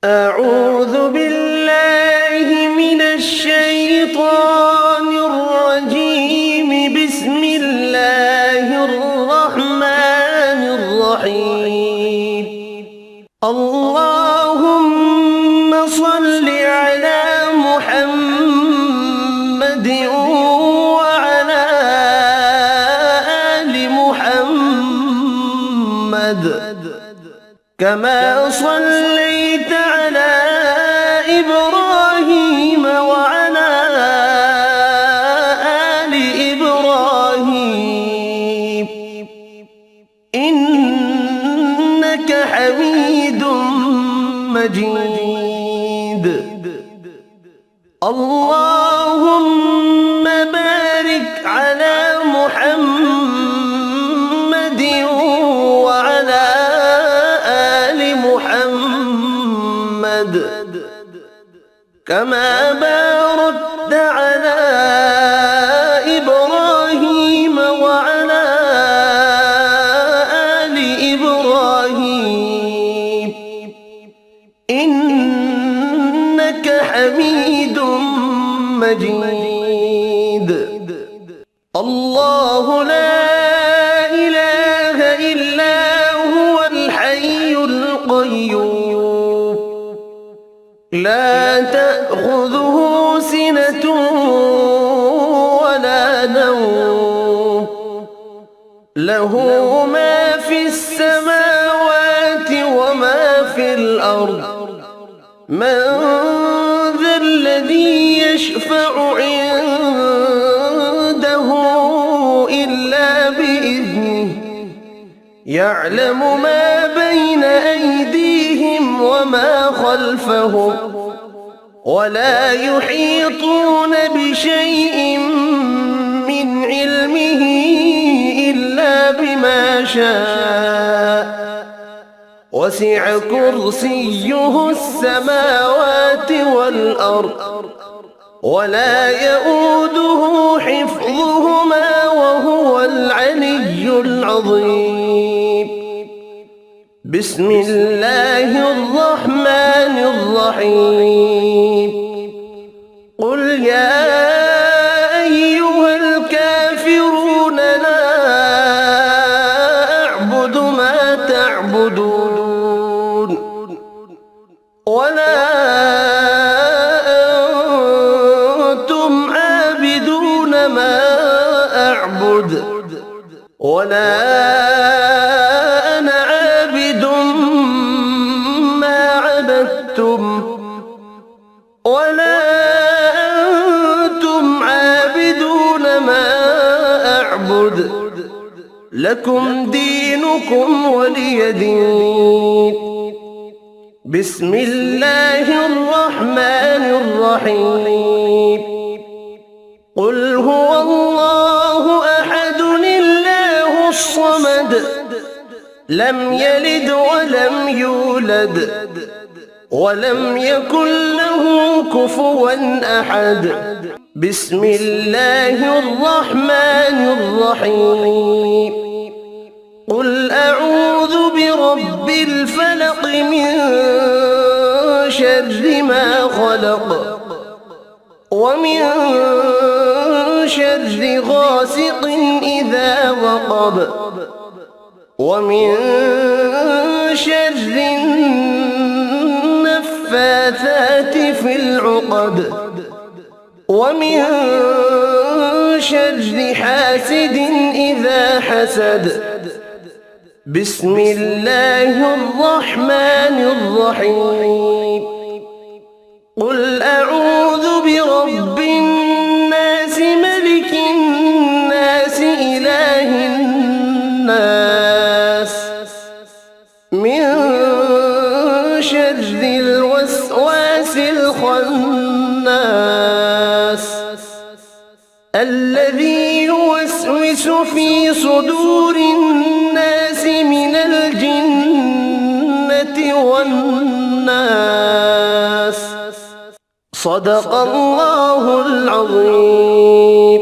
أعوذ بالله من الشيطان الرجيم. بسم الله الرحمن الرحيم. اللهم صل على محمد وعلى آل محمد كما صليت على إبراهيم وعلى آل إبراهيم إنك حميد مجيد. اللهم بارك على محمد وعلى آل محمد كما باركت على إبراهيم وعلى آل إبراهيم إنك حميد مجيد. الله لا إله إلا هو الحي القيوم لا تأخذه سنة ولا نوم له ما في السماوات وما في الأرض. من ذا الذي يشفع عنده إلا بإذنه يعلم ما بين أيديهم وما خلفهم ولا يحيطون بشيء من علمه إلا بما شاء وسع كرسيه السماوات والأرض ولا يؤوده حفظهما وهو العلي العظيم. بسم الله الرحمن الرحيم. قل يا أيها الكافرون لا أعبد ما تعبدون ولا أنتم عابدون ما أعبد ولا أنا عابد ما عبدتم ولا أنتم عابدون ما أعبد لكم دينكم ولي دين. بسم الله الرحمن الرحيم. قل هو الله أحد الله الصمد لم يلد ولم يولد ولم يكن له كفوا أحد. بسم الله الرحمن الرحيم. قل أعوذ برب الفلق من شر ما خلق ومن شر غاسق إذا وقب ومن شر النفاثات في العقد ومن شر حاسد إذا حسد. بسم الله الرحمن الرحيم. قل أعوذ برب الناس ملك الناس إله الناس من شر الوسواس الخناس الذي يوسوس في صدور الناس من الجنة والناس. صدق الله العظيم.